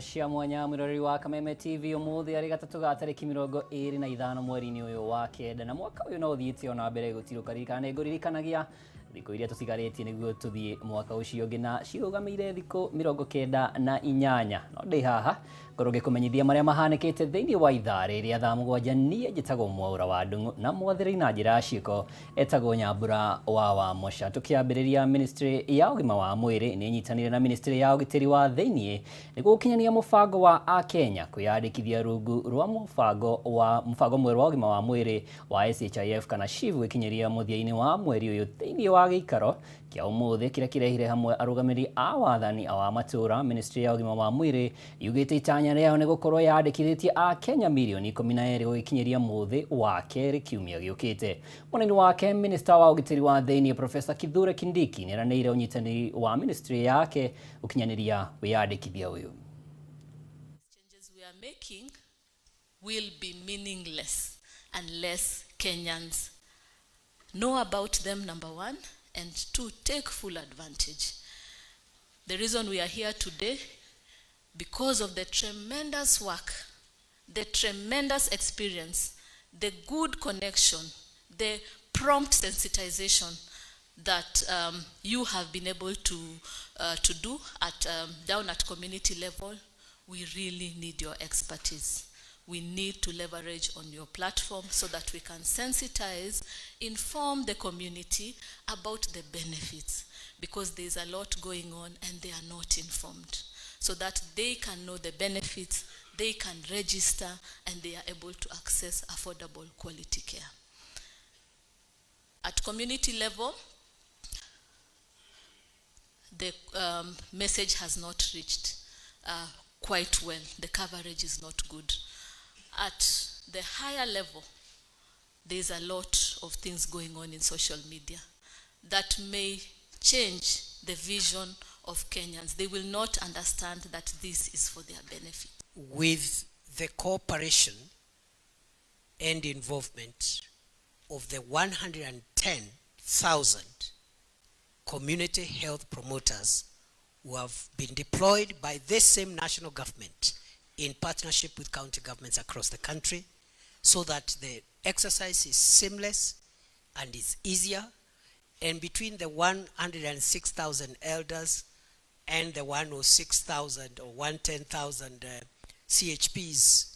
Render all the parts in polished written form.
Cia mwanya mwirori wa Kameme TV umuthi ari gatatu ga tariki 25 mweri-ini uyu wa kenda na mwaka uyu no thiite ona mbere gutiruka ririkana nguririkanagia thikũ iria tusigarĩtie nĩguo tuthie mwaka ucio ũngĩ na ciũgamĩire thikũ 98 no ndĩ haha ngorwo ngĩkũmenyithia marĩa mahanĩkĩte thĩinĩ wa ithaa rĩrĩa thaa mũgwanja niĩ njĩtagwo Mwaura wa Ndung'u na mwathĩrĩ na njĩra ciĩko etagwo Nyambura wa Moca. Tũkĩambĩrĩria ministry ya ũgima wa mwĩrĩ nĩ nyitanĩire na ministry ya ũgitĩri wa thĩinĩ nĩguo gũkinyania mũbango wa Akenya kwĩyandĩkithia rungu rwa mũbango mwerũ wa ũgima wa mwĩrĩ wa SHIF kana SHIF gũkinyĩria mũthia-inĩ wa mweri ũyũ thĩinĩ wa gĩikaro kĩa ũmũthĩ kĩrĩa kĩrehire hamwe arũgamĩrĩri a wathani wa matũra. Ministry ya ũgima wa mwĩrĩ yugĩte itanya rĩao nĩ gũkorwo yandĩkithĩtie Akenya milioni 12 gũkinyĩria mũthĩ wa kerĩ kiumia gĩũkĩte. Mũnene wake minister wa ũgitĩri wa thĩinĩ Professor Kithure Kindiki nĩ eranĩire ũnyitanĩri wa ministry yake gũkinyanĩria wĩyandĩkithia ũyũ. Changes we are making will be meaningless unless Kenyans know about them, number one, and two, take full advantage. The reason we are here today, because of the tremendous work, the tremendous experience, the good connection, the prompt sensitization that you have been able to do at down at community level. We really need your expertise. We need to leverage on your platform so that we can sensitize, inform the community about the benefits, because there's a lot going on and they are not informed, so that they can know the benefits, they can register, and they are able to access affordable quality care. At community level, the message has not reached quite well. The coverage is not good. At the higher level, there's a lot of things going on in social media that may change the vision of Kenyans. They will not understand that this is for their benefit. With the cooperation and involvement of the 110,000 community health promoters who have been deployed by this same national government in partnership with county governments across the country, so that the exercise is seamless and is easier. And between the 106,000 elders and the 106,000 or 110,000 CHPs,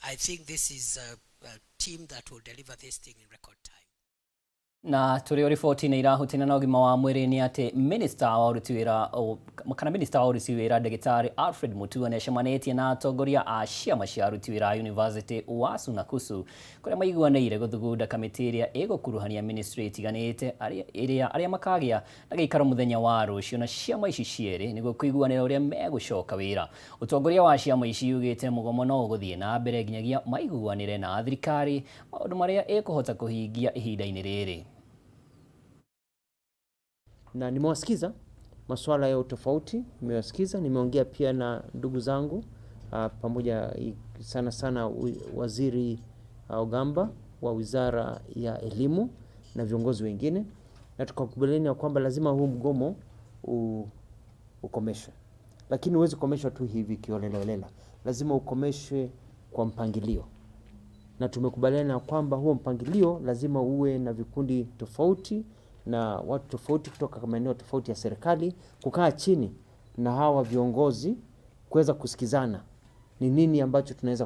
I think this is a team that will deliver this thing in record time. Na tũrĩ riboti nĩ irahutania na ũgima wa mwĩrĩ nĩ atĩ minister wa ũruti wĩra ndagĩtarĩ Alfred Mutua nĩacemanĩtie na atongoria a ciama cia aruti wĩra a University wa Sunakusu kũrĩa maiguanĩire gũthugunda kamĩtĩ ĩrĩa ĩgũkuruhania ministry itiganĩte arĩa makagĩa na gĩikaro mũthenya wa rũciũ na ciama ici cierĩ nĩguo kũiguanĩra ũrĩa megũcoka wĩra. Ũtongoria wa ciama ici yugĩte mũgomo no ũgũthiĩ na mbere nginyagia maiguanĩre na thirikari maũndũ marĩa ĩkũhota kũhingia ihinda-inĩ rĩrĩ. Na nimewasikiza masuala ya utofauti, nimewasikiza, nimeongea pia na ndugu zangu pamoja sana waziri Ogamba wa wizara ya elimu na viongozi wengine, na tukakubaliana kwamba lazima huu mgomo ukomeshwe. Lakini huwezi kukomeshwa tu hivi kiolelaolela, lazima ukomeshwe kwa mpangilio, na tumekubaliana kwamba huo mpangilio lazima uwe na vikundi tofauti na watu tofauti kutoka maeneo tofauti ya serikali kukaa chini na hawa viongozi kuweza kusikizana ni nini ambacho tunaweza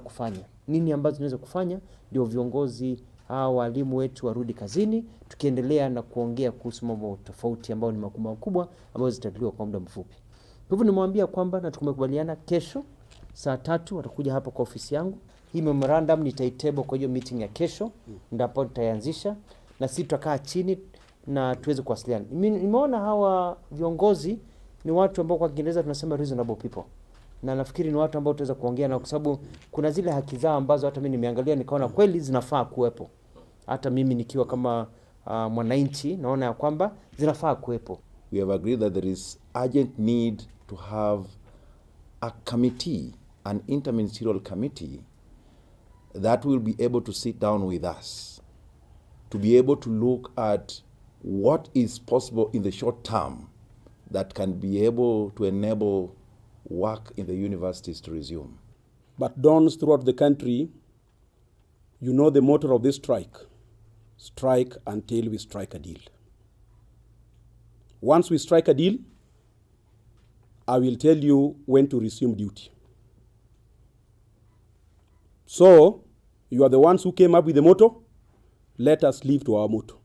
kufanya, ndio viongozi hawa walimu wetu warudi kazini, tukiendelea na kuongea kuhusu mambo tofauti ambayo ni makubwa ambayo zitatatuliwa kwa muda mfupi. Kwa hivyo nimwambia kwamba na tumekubaliana kesho saa 3 watakuja hapa kwa ofisi yangu. Hii memorandum nitaitable kwa hiyo meeting ya kesho, ndipo tutaanzisha na sisi tutakaa chini na tuweze kuwasiliana. Nimeona hawa viongozi ni watu ambao kwa Kiingereza tunasema reasonable people, na nafikiri ni watu ambao tutaweza kuongea na, kwa sababu kuna zile haki zao ambazo hata mimi nimeangalia nikaona kweli zinafaa kuwepo. Hata mimi nikiwa kama mwananchi naona ya kwamba zinafaa kuwepo. We have agreed that there is urgent need to have a committee, an interministerial committee that will be able to sit down with us, to be able to look at what is possible in the short term that can be able to enable work in the universities to resume. But dons throughout the country, you know the motto of this strike: strike until we strike a deal. Once we strike a deal, I will tell you when to resume duty. So, you are the ones who came up with the motto. Let us live to our motto.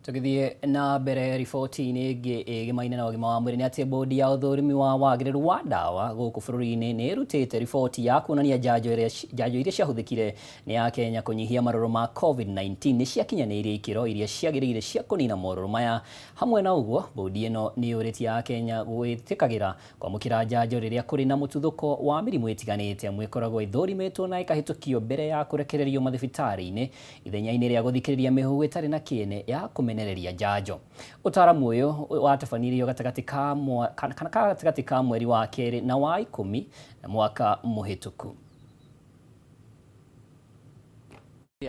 Tugithie na mbere riboti-inĩ ĩngĩ ĩgĩmaine na ũgima wa mwĩrĩ nĩ atĩ bodi ya ũthũrimi wa wagĩrĩru wa ndawa gũkũ bũrũri-inĩ nĩ ĩrutĩte riboti ya kuonania njanjo iria ciahũthĩkire nĩ ya Kenya kũnyihia marũrũ ma COVID-19 nĩ ciakinyanĩirie ikĩro iria ciagĩrĩire cia kũnina morũrũ maya. Hamwe na ũguo, bodi ĩno nĩ yũrĩtie Akenya gwĩtĩkagĩra kwamũkĩra njanjo rĩrĩa kũrĩ na mũtuthũko wa mĩrimũ ĩtiganĩte amwe ĩkoragwo ĩthũrimĩtwo na ĩkahĩtũkio mbere ya kũrekererio mathibitarĩ-inĩ ithenya-inĩ rĩa gũthikĩrĩria mĩhuhu ĩtarĩ na kĩene ya kumenereria njanjo. Ũtaaramu ũyũ watafanirio gatagatĩ ka mweri wa kerĩ na wa 10 na mwaka mũhĩtũku.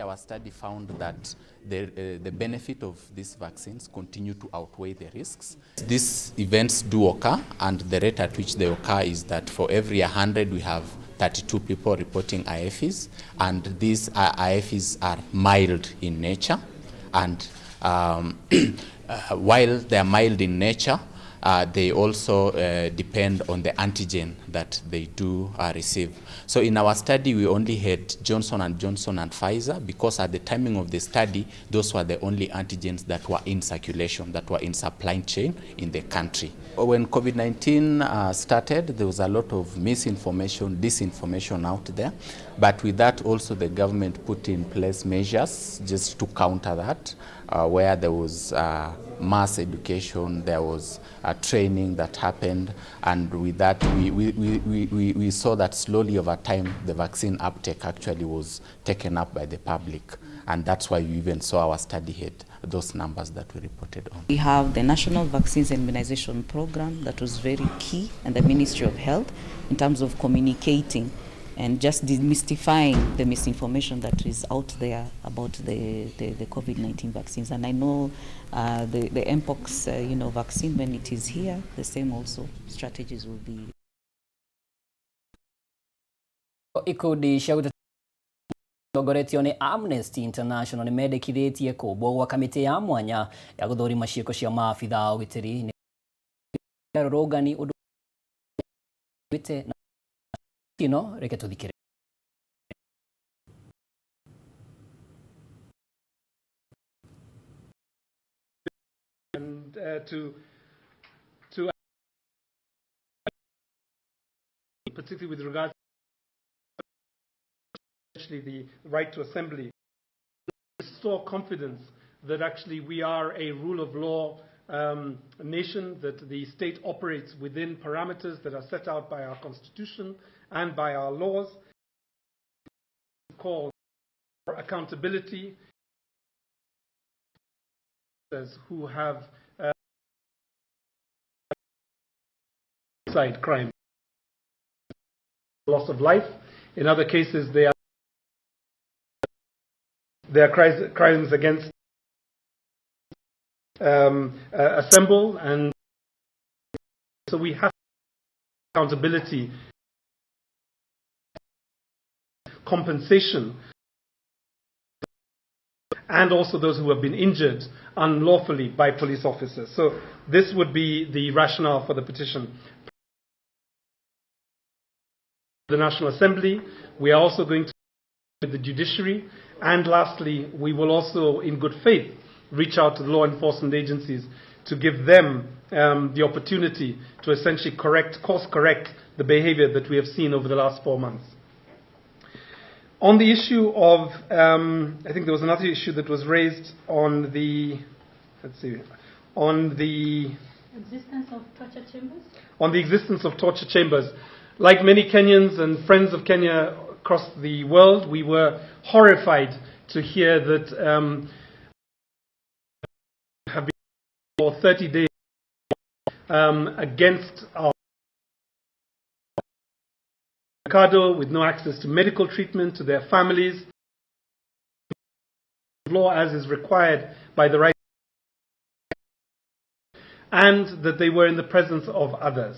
Our study found that the benefit of these vaccines continue to outweigh the risks. These events do occur, and the rate at which they occur is that for every 100 we have 32 people reporting IFEs, and these IFEs are mild in nature, and while they are mild in nature, they also depend on the antigen that they do receive. So in our study, we only had Johnson & Johnson and Pfizer, because at the timing of the study, those were the only antigens that were in circulation, that were in supply chain in the country. When COVID-19 started, there was a lot of misinformation, disinformation out there. But with that, also the government put in place measures just to counter that, where there was mass education, there was training that happened, and with that we saw that slowly over time the vaccine uptake actually was taken up by the public, and that's why you even saw our study had those numbers that we reported on. We have the National Vaccines Immunization Program that was very key, and the Ministry of Health in terms of communicating and just demystifying the misinformation that is out there about the COVID-19 vaccines. And I know the Mpox vaccine, when it is here, the same also strategies will be. Ikundi cia tongoretio nĩ Amnesty International nĩ mendekithĩtie kũmbwo gwa kamĩtĩ ya mwanya ya gũthũrima ciĩko cia maabitha a ũgitĩri nĩ rũrũngani ũndũ wĩte na ino reke tũthikĩrĩrie. And particularly with regards to the right to assembly, restore confidence that actually we are a rule of law nation, that the state operates within parameters that are set out by our constitution and by our laws. Call for accountability who have side crime, loss of life. In other cases, they are crimes against assemble, and so we have accountability, compensation, and also those who have been injured unlawfully by police officers. So this would be the rationale for the petition. The National Assembly, we are also going to with the judiciary, and lastly, we will also, in good faith, reach out to the law enforcement agencies to give them the opportunity to essentially course correct the behavior that we have seen over the last 4 months. On the issue of, I think there was another issue that was raised on the, on the existence of torture chambers. On the existence of torture chambers. Like many Kenyans and friends of Kenya across the world, we were horrified to hear that have been for 30 days against our Ricardo, with no access to medical treatment, to their families, law as is required by the right. and that they were in the presence of others.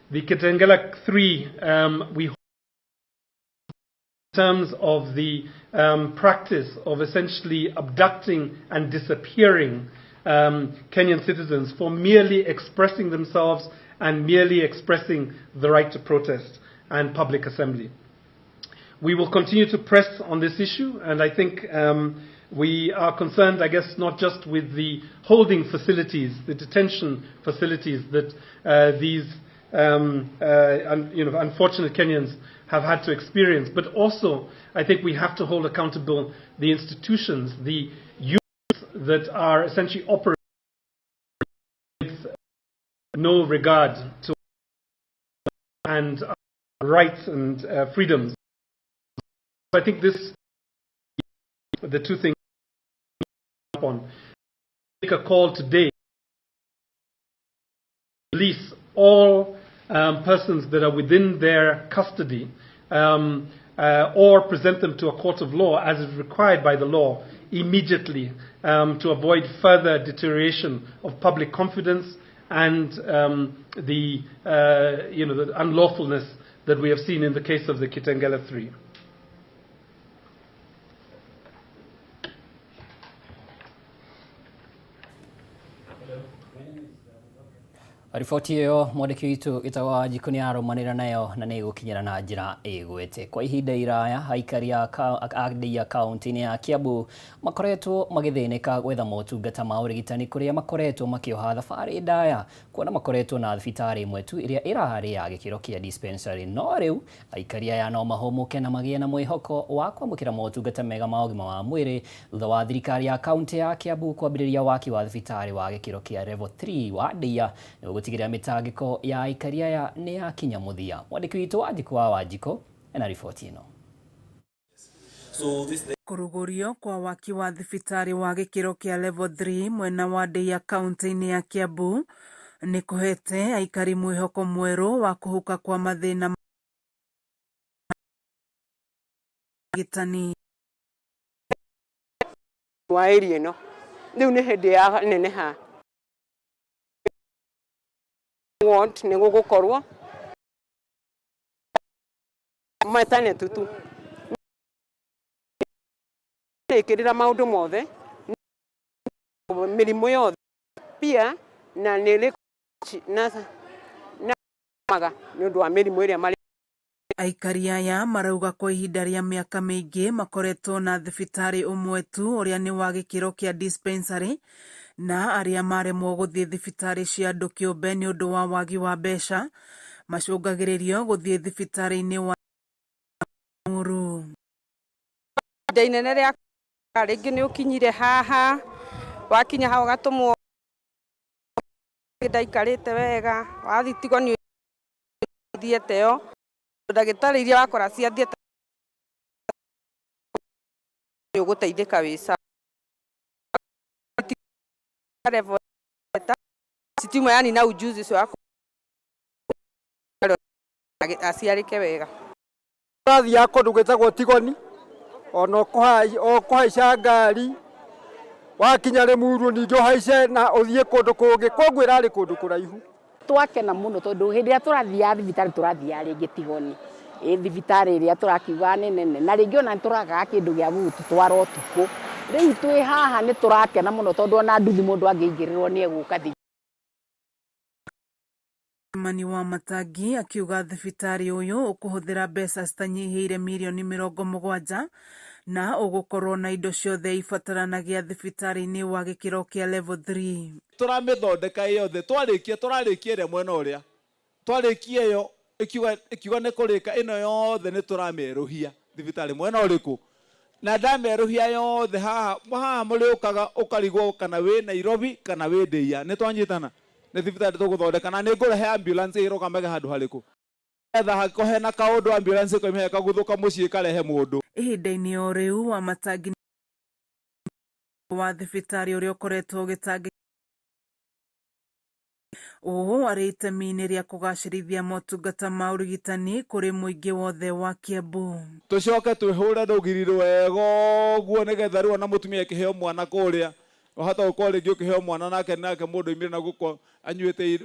The Kitengela 3, we in terms of the practice of essentially abducting and disappearing Kenyan citizens for merely expressing themselves and merely expressing the right to protest and public assembly. We will continue to press on this issue, and I think we are concerned, I guess, not just with the holding facilities, the detention facilities that these unfortunate Kenyans have had to experience, but also I think we have to hold accountable the institutions, the units that are essentially operating with no regard to and rights and freedoms. I think this, the two things on. Make a call today to release all persons that are within their custody or present them to a court of law as is required by the law immediately to avoid further deterioration of public confidence and the unlawfulness that we have seen in the case of the Kitengela 3. Riboti iyo mwandiki witu Gitau Gitau ni aromanira nayo na ni gukinyira na njira igwete kwa ihinda iraya aikari a kaunti-ini ya Kiambu makoretwo magithinika gwetha motungata ma urigitani kuria makoretwo makioha thabari ndaya kuona makoretwo na thibitari imwe tu iria irari ya gikiro kia dispensary no riu aikari aya no mahomuke na magie na mwihoko wa kwamukira motungata mega ma ugima wa mwiri thutha wa thirikari ya kaunti ya Kiambu kwambiriria waki wa thibitari wa gikiro kia level 3 wa ndia gutigira mitangiko ya aikari aya ni ya kinya muthia. Mwandiki witu Wanjiko ena riboti ino. Kurugurio kwa waki wa thibitari wa gikiro kia level 3 mwena wa ndia kaunti-ini ya Kiambu ni kuhete aikari mwihoko mweru wa kuhuka kwa mathina gitani wa area no riu ni hindi ya neneha want ni gugukorwo matane tutu ikirira maundu mothe mirimo yothe pia na nile na maga ni undu wa mirimo iria mari aikari aya marauga kwa ihinda ria miaka mingi makoretwo na thibitari umwe tu uria ni wa gikiro kia dispensary na aria maremwo guthie thibitari cia andu kiumbe ni undu wa wagi wa mbeca macungagiririo guthie thibitari-ini wa Mohoro. Dainene ria ringi ni ukinyire haha wakinya ha ugatumwo ndaikarite wega wathitigo ni thiete yo ndagitari iria wakora cia thiete ni uguteithika wica sitima yani na ujuzi sio wako asiarike wega rathi yako ndugitagwo tigoni ono kuhaica ngari wakinya Limuru ningi haice na uthie kundu kungi kwoguo irari kundu kuraihu twakena muno tondu hindi ya turathia thibitari turathia ringi tigoni thibitari iria turakiuga nene na ringi ona turaga kindu gia gutu twara utuku riu twi haha ni turakena muno tondu ona nduthi mundu angeigirirwo ni eguka Mani wa Matangi akiuga thibitari uyu ukuhuthira mbeca citanyihiire mirioni 70 na ugukorwo na indo ciothe ibataranagia thibitari-ini wa gikiro kia level 3. Turamithondeka yothe turarikia ire mwena uria twarikia yo ikiuga ni kurika ino yothe ni turameruhia thibitari mwena uriku na ndameruhia yothe haha muriukaga ukarigwo kana wi Nairobi kana wi Ndeia ni twanyitana ni thibitari tuguthondeka na ni ngurehe ambulance irugamage handu hariku etha hakohe na kaundu ambulance ko imeheka guthuka mucii karehe mundu ihinda-ini o riu wa Matangi wa thibitari uria ukoretwo gitangi ari itemi-ini ria kugacirithia motungata ma urigitani kuri muingi wothe wa Kiambu. Tucoke twihure rugiri rwega guo nigetha riu na mutumia kiheo mwana kuria ohata ukole gyo kiheo mwana nake mundu imire na guko anyuete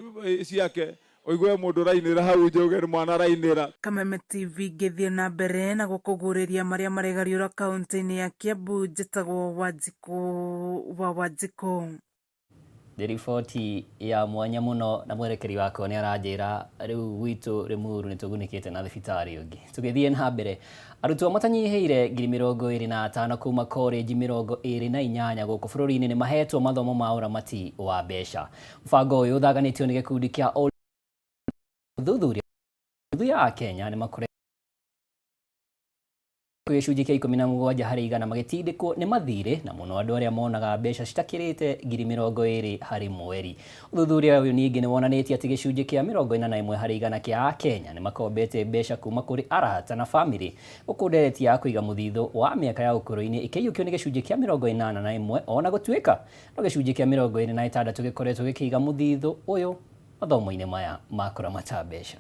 ciake oigwe mundu rainira hau njoge ni mwana rainira. Kameme TV ngithie na mbere na gukuguriria maria maregariura kaunti-ini ya Kiambu, njitagwo Wanjiko. Nĩ riboti ya mwanya muno na mwerekeri wako nĩ aranjĩra rĩu gwitũ Limuru nĩ tũgunĩkĩte na thibitarĩ ũngĩ. Tũgĩthiĩ na mbere, arutwo matanyihĩire 25,000 kuma college 28 gũkũ bũrũri-inĩ nĩ mahetwo mathomo ma ũramati wa mbeca. Mũbango ũyũ ũthaganĩtio nĩ gĩkundi kĩa ũthuthuria ya Kenya nĩ makoretwo gĩcunjĩ kĩa 17 harĩ igana magĩtindĩkwo nĩ mathirĩ na mũno andũ arĩa monaga mbeca citakĩrĩte 20,000 harĩ mweri. Ũthuthuria ũyũ ningĩ nĩ wonanĩtie atĩ gĩcunjĩ kĩa 41 harĩ igana kĩa Akenya nĩ makombete mbeca kuma kũrĩ arata na famĩlĩ, gũkũ ndereti ya kũiga mũthithũ wa mĩaka ya ũkũrũ-inĩ ĩkĩiyũkio nĩ gĩcunjĩ kĩa 81, ona gũtuĩka no gĩcunjĩ kĩa 26 gĩkoretwo gĩkĩiga mũthithũ ũyũ mathomo-inĩ maya ma kũramata mbeca.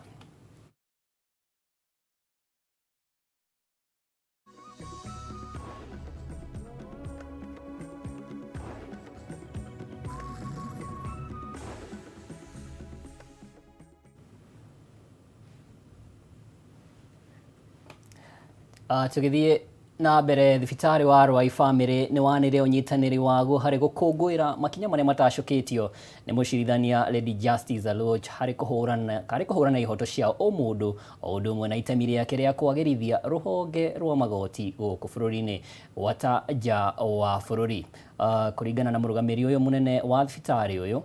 Tũgĩthiĩ na mbere, thibitarĩ wa Arũai Family nĩ wanĩre ũnyitanĩri waguo harĩ gũkũngũĩra makinya marĩa matacũkĩtio nĩ mũcirithania Lady Justice Aloch harĩ kũhũrana ihoto cia ũmũndũ o ũndũ ũmwe na itemi rĩake rĩa kwagĩrithia rũhonge rwa magoti gũkũ bũrũri-inĩ gwata nja wa bũrũri. Kũringana na mũrũgamĩrĩri ũyũ mũnene wa thibitarĩ ũyũ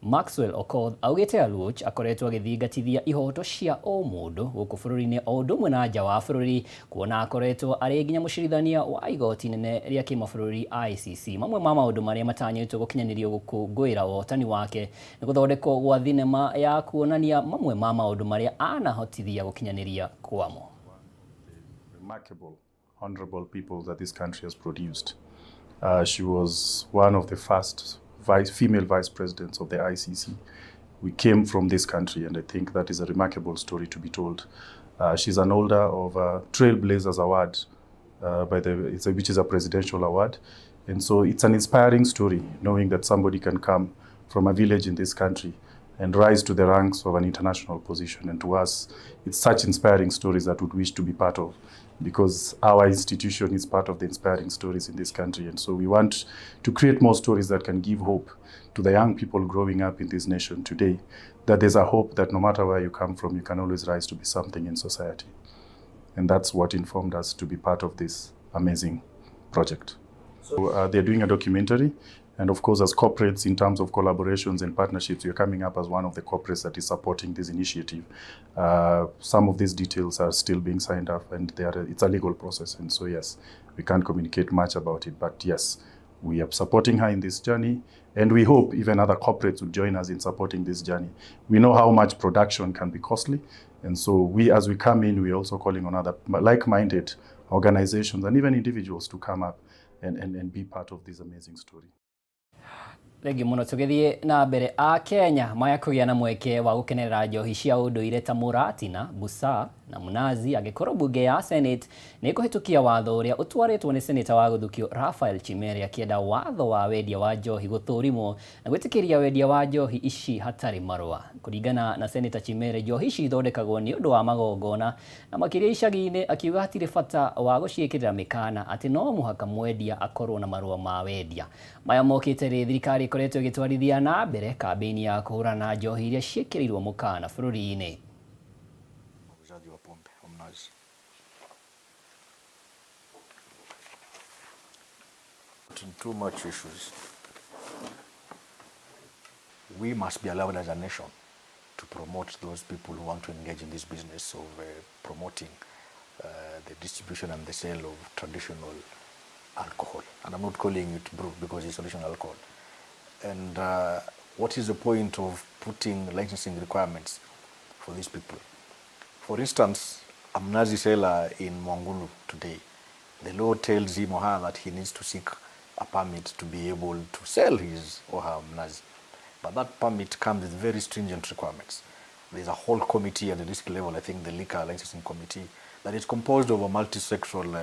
Maxwell Okoth augĩte Aloch akoretwo agĩthingatithia ihoto cia ũmũndũ gũkũ bũrũri-inĩ o ũndũ ũmwe na nja wa bũrũri, kuona akoretwo arĩ nginya mũcirithania wa igoti nene rĩa kĩmabũrũri ICC. Mamwe ma maũndũ marĩa matanyĩtwo gũkinyanĩrio gũkũngũĩra ũhotani wake nĩ gũthondekwo gwa thinema ya kuonania mamwe ma maũndũ marĩa anahotithia gũkinyanĩria kwamo. Remarkable, honorable people that this country has produced. She was one of the first female vice presidents of the ICC. We came from this country, and I think that is a remarkable story to be told. She's an holder of a Trailblazers Award, which is a presidential award. And so it's an inspiring story, knowing that somebody can come from a village in this country and rise to the ranks of an international position. And to us, it's such inspiring stories that we would wish to be part of, because our institution is part of the inspiring stories in this country. And so we want to create more stories that can give hope to the young people growing up in this nation today, that there's a hope that no matter where you come from, you can always rise to be something in society. And that's what informed us to be part of this amazing project. So they're doing a documentary. And of course, as corporates, in terms of collaborations and partnerships, we're coming up as one of the corporates that is supporting this initiative. Some of these details are still being signed up, and it's a legal process. And so, yes, we can't communicate much about it. But yes, we are supporting her in this journey. And we hope even other corporates will join us in supporting this journey. We know how much production can be costly. And so as we come in, we're also calling on other like-minded organizations and even individuals to come up and be part of this amazing story. Thengi muno. Tũgĩthiĩ na mbere, Akenya maya kũgĩa na mweke wa gũkenerera njohi cia ũndũire ta mũratina, busaa na mnazi angĩkorwo bunge ya Senate nĩ kũhĩtũkia watho ũrĩa ũtwarĩtwo nĩ seneta wa gũthukio Raphael Chimere akĩenda watho wa wendia wa njohi gũthũrimwo na gwĩtĩkĩria wendia wa njohi ici hatarĩ marũa. Kũringana na seneta Chimere, njohi ici ithondekagwo nĩ ũndũ wa magongona na makĩria icagi-inĩ, akiuga hatirĩ bata wa gũciĩkĩrĩra mĩkana atĩ no mũhaka mwendia akorwo na marũa ma wendia. Maya mokĩte rĩ thirikari ĩkoretwo ĩgĩtwarithia na mbere kambĩini ya kũhũrana na njohi iria ciĩkĩrĩirwo mũkana bũrũri-inĩ. Too much issues. We must be allowed as a nation to promote those people who want to engage in this business of promoting the distribution and the sale of traditional alcohol. And I'm not calling it brew because it's traditional alcohol. And what is the point of putting licensing requirements for these people? For instance, a mnazi seller in Mwangulu today, the law tells him or her that he needs to seek a permit to be able to sell his or her mnazi. But that permit comes with very stringent requirements. There's a whole committee at the district level, I think the Liquor Licensing Committee, that is composed of a multi-sectoral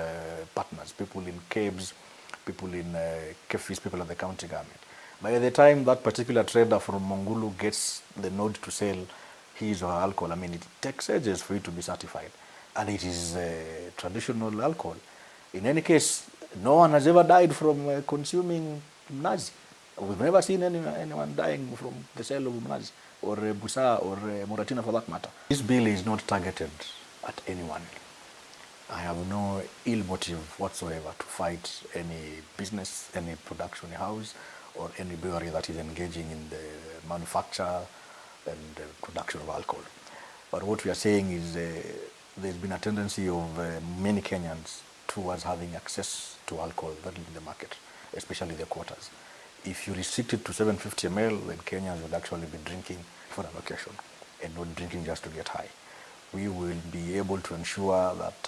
partners, people in CABs, people in KEFIS, people at the county government. By the time that particular trader from Mongulu gets the node to sell his or her alcohol, I mean, it takes ages for it to be certified. And it is traditional alcohol. In any case, no one has ever died from consuming mnazi. We've never seen anyone dying from the sale of mnazi, or busa, or moratina for that matter. This bill is not targeted at anyone. I have no ill motive whatsoever to fight any business, any production house, or any brewery that is engaging in the manufacture and production of alcohol. But what we are saying is there's been a tendency of many Kenyans towards having access to alcohol that is in the market, especially the quotas. If you restrict it to 750 ml, then Kenyans would actually be drinking for an occasion and not drinking just to get high. We will be able to ensure that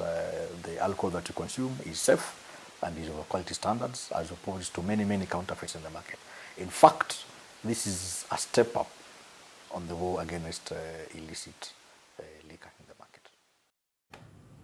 the alcohol that you consume is safe and is of quality standards, as opposed to many counterfeits in the market. In fact, this is a step up on the war against illicit liquor in the market.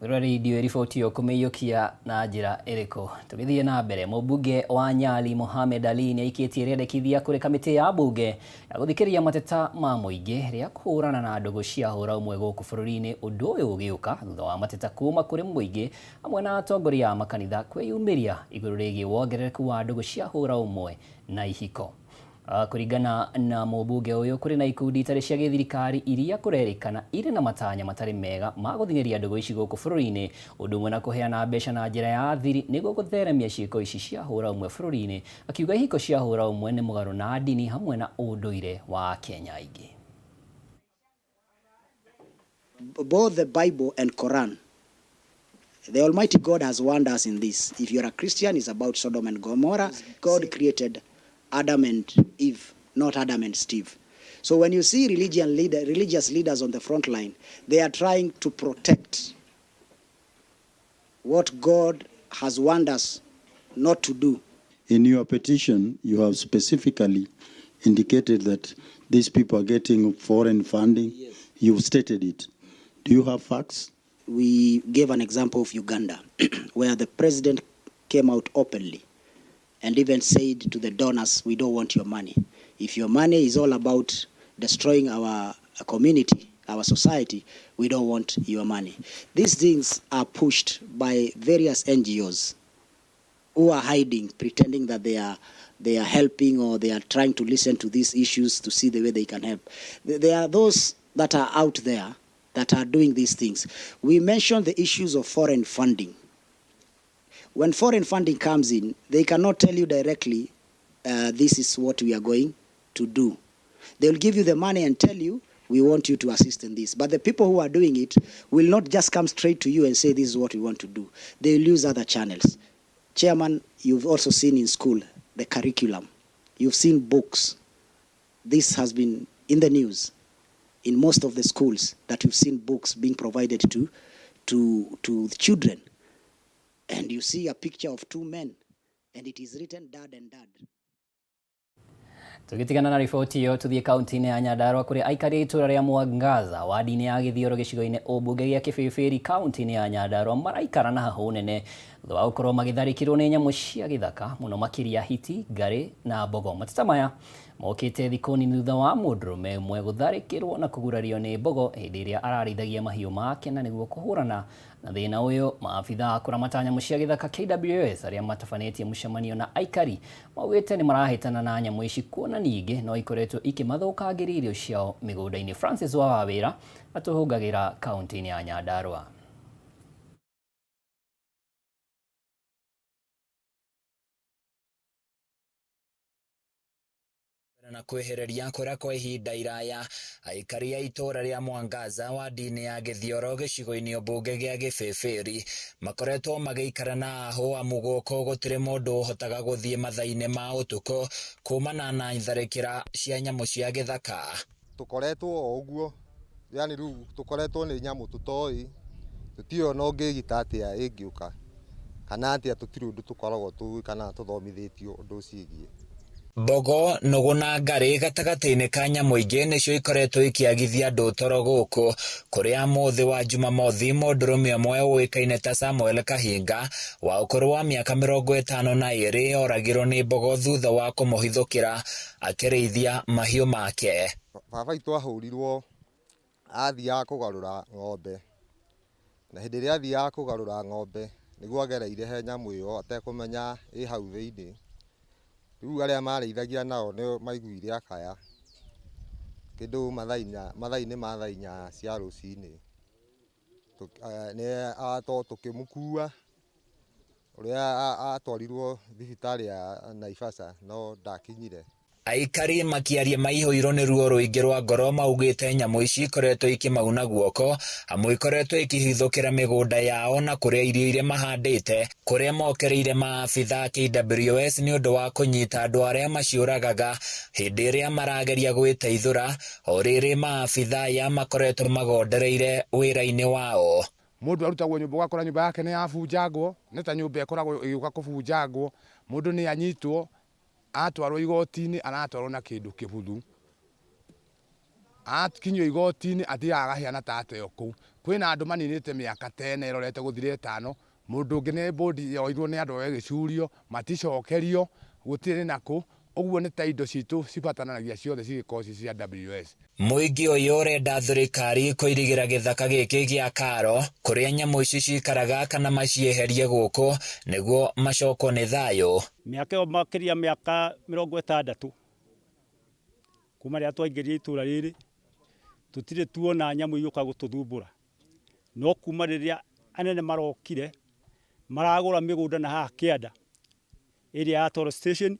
Rwari dio riboti yo kumeyukia na njira iriko tugithie na mbere mubunge wa Nyali Mohamed Ali ni aikitie rendekithia kuri kamiti ya bunge ya guthikiria mateta ma muingi ria kuhurana na ndugu cia hura umwe guku bururi-ini undu uyu ugiuka thutha wa mateta kuma kuri muingi amwe na atongoria makanitha kwiyumiria iguru rigi wongerereku wa ndugu cia hura umwe na ihiko. Kuringana na mubunge uyu kuri na ikundi itari cia githirikari iria kurerikana iri na matanya matari mega ma guthingiria ndugu ici guku bururi-ini undu umwe na kuheana mbeca na njira ya thiri niguo gutheremia ciiko ici cia hura umwe bururi-ini, akiuga ihiko cia hura umwe ni mugaru na dini hamwe na unduire wa Kenya aingi. Both the Bible and Quran, the Almighty God has warned us in this. If you're a Christian, it's about Sodom and Gomorrah. God created Adam and Eve, not Adam and Steve. So when you see religious leaders on the front line, they are trying to protect what God has warned us not to do. In your petition, you have specifically indicated that these people are getting foreign funding. Yes. You've stated it. Do you have facts? We gave an example of Uganda, where the president came out openly and even said to the donors, we don't want your money. If your money is all about destroying our community, our society, we don't want your money. These things are pushed by various NGOs who are hiding, pretending that they are helping, or they are trying to listen to these issues to see the way they can help. There are those that are out there that are doing these things. We mentioned the issues of foreign funding. When foreign funding comes in, they cannot tell you directly, this is what we are going to do. They will give you the money and tell you, we want you to assist in this. But the people who are doing it will not just come straight to you and say, this is what we want to do. They will use other channels. Chairman, you've also seen in school the curriculum. You've seen books. This has been in the news in most of the schools, that you've seen books being provided to children. And you see a picture of two men, and it is written dad and dad. Tugitigana na riboti yo tuthie kaunti-ini ya Nyandarua kuri aikari itura ria Mwangaza wa dini ya Githioro gicigo-ini ubunge gia Kibibiri kaunti-ini ya Nyandarua maraikara na hahu nene thutha wa gukorwo magitharikirwo ni nyamu cia githaka muno makiria hiti, ngari na mbogo. Mateta maya mokite thikũ nini thutha wa mũndũrũme ũmwe gũtharĩkĩrwo na kũgurario nĩ mbogo hĩndĩ ĩrĩa ararĩithagia mahiũ make na nĩguo kũhũrana na thĩna ũyũ. Maabitha a kũramata nyamũ cia gĩthaka KWS arĩa matabanĩtie mũcemanio na aikari maugĩte nĩ marahĩtana na nyamũ ici, kuona ningĩ no ikoretwo ikĩmathũkangĩria irio ciao mĩgũnda-inĩ. Francis wa Wawĩra atũhũngagĩra kaunti-inĩ ya Nyandarua. Na kwehereria kũrĩa kwa ihinda iraya, aikari a itura ria Mwangaza wa dini ya Githioro gĩcigo-inĩ ũmbunge gĩa Kibibiri makoretwo magĩikara na hũamu gũkũ gũtirĩ mũndũ ũhotaga gũthiĩ mathaa-inĩ ma ũtukũ kumana na itharĩkĩra cia nyamũ cia gĩthaka. Tũkoretwo o ũguo, yani rĩu tũkoretwo nĩ nyamũ tũtoĩ, tũtiũĩ no ngĩgita atĩa ĩngĩũka kana atĩa, tũtirĩ ũndũ tũkoragwo tũĩ kana tũthomithĩtio ũndũ ũciĩgiĩ. Mbogo, Nũgũ na Ngarĩ gatagatĩ-inĩ ka nyamũ ingĩ nĩcio ikoretwo ikiagithia andũ toro gũkũ, kũrĩa mũthĩ wa Jumamothi mũndũrũme ũmwe ũĩkaine ta Samuel Kahinga wa ũkũrũ wa mĩaka 52 oragirwo nĩ mbogo thutha wa kũmũhithũkĩra akĩrĩithia mahiũ make. Baba itũ ahũrirwo athiaga kũgarũra ng'ombe, na hĩndĩ ĩrĩa athiaga kũgarũra ng'ombe nĩguo agereire he nyamũ ĩyo atekũmenya ĩ hau thĩinĩ. Rĩu arĩa marĩithagia nao nĩ maiguire akaya kĩndũ mathaa-inĩ ma thaa 4 cia rũcinĩ, tũkĩmũkua ũrĩa atwarirwo thibitarĩ ya Naivasha no ndakinyire. Aikari makiaria maihũirwo nĩ ruo rũingĩ rwa ngoro maugĩte nyamũ ici ikoretwo ikĩmauna guoko, amu ikoretwo ikĩhithũkĩra mĩgũnda yao na kũrĩa irio iria mahandĩte, kũrĩa mokereire maabitha KWS nĩ ũndũ wa kũnyita andũ arĩa maciũragaga hĩndĩ ĩrĩa marageria gwĩteithũra, o rĩrĩ maabitha ya makoretwo magondereire wĩra-inĩ wao. Mũndũ arutagwo nyũmba ũgakora nyũmba yake nĩ yabunjangwo, nĩ ta nyũmba ĩkoragwo ĩgĩũka kũbunjangwo, mũndũ nĩ anyitwo atwarwo igoti-inĩ, aratwarwo na kĩndũ kĩbuthu, akinyio igoti-inĩ athiaga agahiana ta ateo kũu. Kwĩna andũ maninĩte mĩaka tene ĩrorete gũthira 5, mũndũ ũngĩ nĩ bodi yoirwo nĩ andũ agĩcurio maticokerio gũtirĩ nakũ. Ũguo nĩ ta indo citũ cibataranagia ciothe cigĩkorwo ci cia WS. Mũingĩ ũyũ ũrenda thirikari kũirigĩra gĩthaka gĩkĩ gĩa Karo kũrĩa nyamũ ici cikaraga kana macieherie gũkũ nĩguo macokwo nĩ thayũ. Mĩaka ĩyo makĩria mĩaka 60 kuma rĩrĩa twaingĩrire itũra rĩrĩ tũtirĩ tuona nyamũ igĩũka gũtũthumbũra, no kuma rĩrĩa anene marokire maragũra mĩgũnda na haha kĩanda ĩrĩa ya Toro Station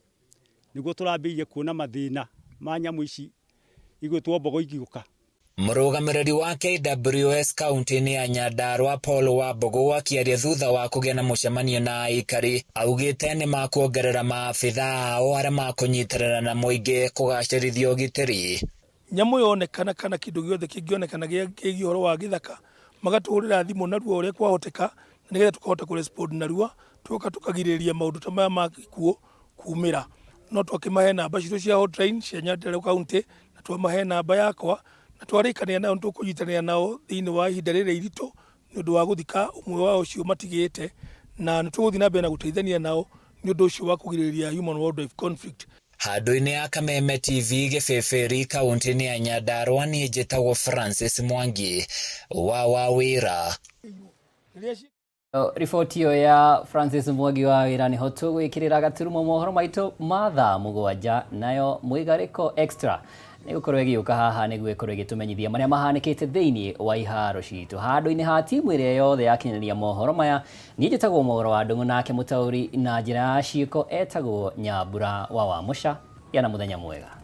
nĩguo tũrambĩrĩirie kuona mathĩna ma nyamũ ici igwĩtwo mbogo igĩũka. Mũrũgamĩrĩri wa KWS kaunti-inĩ ya Nyandarua Paul Wambogo akĩaria thutha wa kũgĩa na mũcemanio na aikari augĩte nĩ makuongerera maabitha ao arĩa makũnyitĩrĩra na mũingĩ kũgacĩrithia ũgitĩri. Nyamũ yonekana kana kĩndũ gĩothe kĩngĩonekana kĩgiĩ ũhoro wa gĩthaka magatũhũrĩra thimũ narua ũrĩa kwahoteka, nĩgetha tũkahota kũrespond narua, tũgoka tũkagirĩrĩria maũndũ ta maya ma gĩkuũ kumĩra. No twakĩmahe namba citũ cia hotline cia Nyandarua kaunti na twamahe namba yakwa na twarĩkanĩra nao tũkũnyitanĩra nao thĩinĩ wa ihinda rĩrĩ iritũ nĩ ũndũ wa gũthika ũmwe wao ũcio matigĩte, na nĩ tũgũthiĩ na mbere na gũteithania nao nĩ ũndũ ũcio wa kũgirĩrĩria human wildlife conflict. Handũ-inĩ ya Kameme TV gĩbĩbĩri kaunti-inĩ ya Nyandarua niĩ njĩtagwo Francis Mwangi wa wĩra. Riboti ĩyo ya Francis Mwangi wa wĩra nĩho tũgwĩkĩrĩra gaturumo mohoro maitũ ma thaa 7, nayo Mũigarĩko Extra nĩgũkorwo ĩgĩũka haha nĩguo ĩkorwo ĩgĩtũmenyithia marĩa mahanĩkĩte thĩinĩ wa iharo citũ. Handũ-inĩ ha timu ĩrĩa yothe yakinyanĩria mohoro maya, niĩ njĩtagwo Mohoro wa Ndung'u, nake mũtaũri na njĩra ya ciĩko etagwo Nyambura wa Wamũca. Gĩa na mũthenya mwega.